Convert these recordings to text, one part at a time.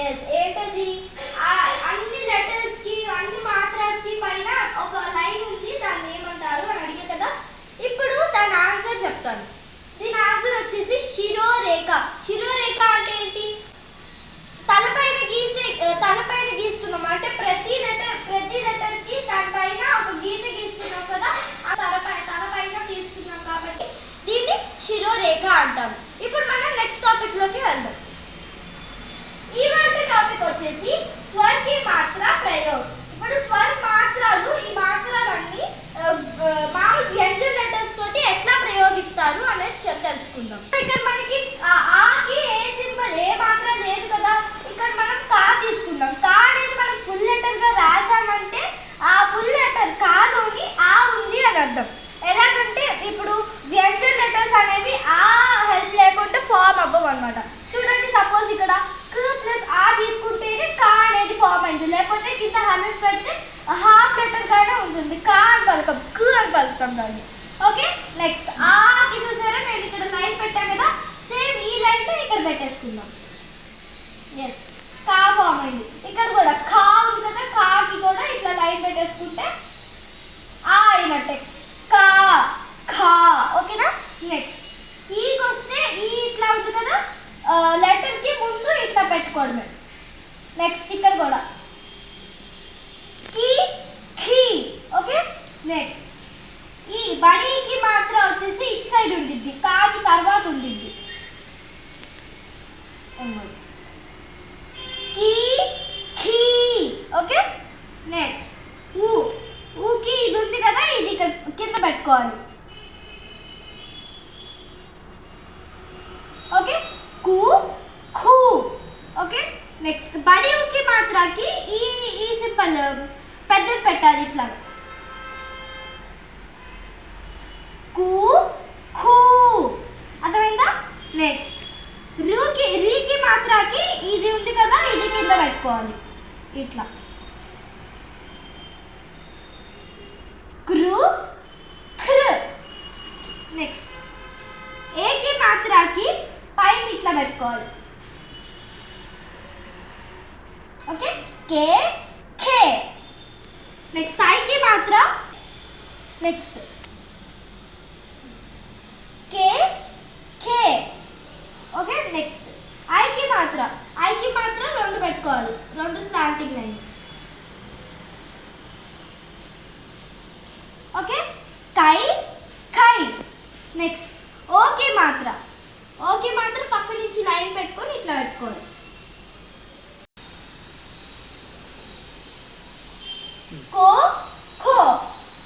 Yes ఏంటది? అన్ని letters కి అన్ని మాత్రాస్ కి పైన ఒక లైన్ ఉంది, దాన్ని ఏమంటారు అని అడిగే కదా. ఇప్పుడు దాని ఆన్సర్ చెప్తాను. దీని ఆన్సర్ వచ్చేసి శిరోరేఖ. శిరోరేఖ అంటే ఏంటి? తలపైన గీస్తున్నాం అంటే ప్రతి లెటర్ కి దానిపైన ఒక గీత గీస్తున్నాం కదా, ఆ తలపైన గీస్తున్నాం కాబట్టి దీన్ని శిరోరేఖ అంటాం. ఇప్పుడు మనం నెక్స్ట్ టాపిక్ లోకి వెళ్దాం. ఇవాల్టి టాపిక్ వచ్చేసి స్వర్కి మాత్ర ప్రయోగ్. ఇప్పుడు స్వర్ మాత్రలు, ఈ మాత్రలన్నీ మామూలు వ్యంజన లెటర్స్ తోటి ఎట్లా ప్రయోగిస్తారు అనేది తెలుసుకుందాం. ఇక్కడ మనకి ఆకి ఏ సింబల్ ఏ మాత్ర లేదు కదా, ఇక్కడ మనం కా తీసుకుందాం. కా అనేది మనం ఫుల్ లెటర్ గా రాసామంటే ఆ ఫుల్ లెటర్ కాదోని ఆ ఉంది అని అర్థం. ఎలాగంటే ఇప్పుడు వ్యంజన లెటర్స్ అనేవి ఆ హెల్ప్ లేకుండా ఫామ్ అవ్వవు అనమాట. చూడండి, సపోజ్ ఇక్కడ క్ ప్లస్ ఆ తీసుకుంటేనే కా అనేది ఫామ్ అయింది, లేకపోతే కింద హండ్రెడ్ పెడితే హాఫ్ లెటర్ గానే ఉంటుంది, కా అని పలకం, క్ అని పలుకుతాం దాన్ని. ఓకే, నెక్స్ట్ ఆకి చూసారా నేను ఇక్కడ లైన్ పెట్టాను కదా, సేమ్ ఈ లైన్ ఇక్కడ పెట్టేసుకుందాం. ఎస్, కా ఫామ్ అయింది. ఇక్కడ కూడా కా ఉంది కదా, కాకి కూడా ఇట్లా లైన్ పెట్టేసుకుంటే ఆ అయినట్టే, కా ఖా. ఓకేనా? నెక్స్ట్ ఈకి వస్తే ఈ ఇట్లా ఉంది కదా, లెటర్ కి ముందు ఇట్లా పెట్టుకోవడమే. నెక్స్ట్ ఇక్కడ కూడా కి ఖీ. ఓకే, నెక్స్ట్ ఈ బడీకి మాత్ర వచ్చేసి ఇట్ సైడ్ ఉండిద్ది, కాకి తర్వాత ఉండిద్ది. కి ఖీ. ఓకే, నెక్స్ట్ ఊకి ఇది ఉంది కదా, ఇది ఇక్కడ కింద పెట్టుకోవాలి. ఓకే, కు ఖూ. ఓకే, నెక్స్ట్ బడి ఊకి మాత్రకి ఈ సింబల్ పెద్దది పెట్టాలి ఇట్లా, కు ఖూ. అర్థమైందా? నెక్స్ట్ రీకి మాత్రకి ఇది ఉంది కదా, ఇది కింద పెట్టుకోవాలి ఇట్లా, క్రు ఖృ. నెక్స్ట్ ఏకి మాత్రకి పైన ఇట్లా పెట్టుకోవాలి. ఓకే, కే ఖే. నెక్స్ట్ ఐకి మాత్ర, నెక్స్ట్ కే ఖే. ఓకే, నెక్స్ట్ ఐకి మాత్ర రెండు పెట్టుకోవాలి, రెండు స్లాంటింగ్ లైన్స్. ఓకే, కై ఖై. నెక్స్ట్ ఓకే మాత్ర పక్క నుంచి లైన్ పెట్టుకొని ఇట్లా పెట్టుకోవాలి. కో ఖో.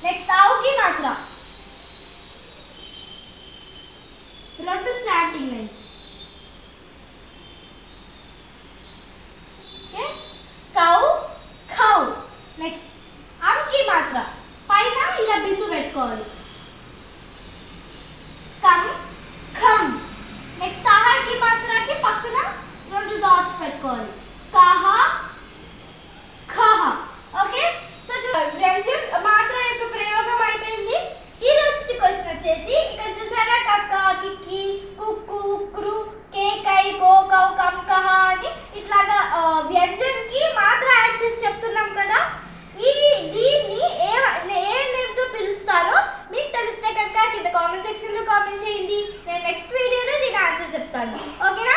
నెక్స్ట్ ఆవుకి మాత్ర రెండు స్లాంటింగ్ లైన్స్. ఓకే, కౌ ఖౌ. నెక్స్ట్ అంకి మాత్ర పైన ఇలా బిందు పెట్టుకోవాలి, కం ఖం. నెక్స్ట్ ఆహాకి మాత్రకి పక్కన రెండు డాట్స్ పెట్టుకోవాలి, కహ ఖహ. ఓకే, సో వ్యంజన మాత్ర యొక్క ప్రయోగం అయిపోయింది. ఈ రోజుకి క్వశ్చన్ వచ్చేసి ఇక్కడ చూసారా, కక్క కిక్కి కుక్కు క్రు కే కై కో కౌ కం కహ అని ఇట్లాగా వ్యంజన్కి మాత్ర యాడ్ చేసి చెప్తున్నాం కదా. దీన్ని ఏ నేమ్తో పిలుస్తారో మీకు తెలిస్తే కనుక కింద కామెంట్ సెక్షన్లో కామెంట్ చేయండి. నేను నెక్స్ట్ వీడియోలో దీని ఆన్సర్ చెప్తాను. ఓకేనా?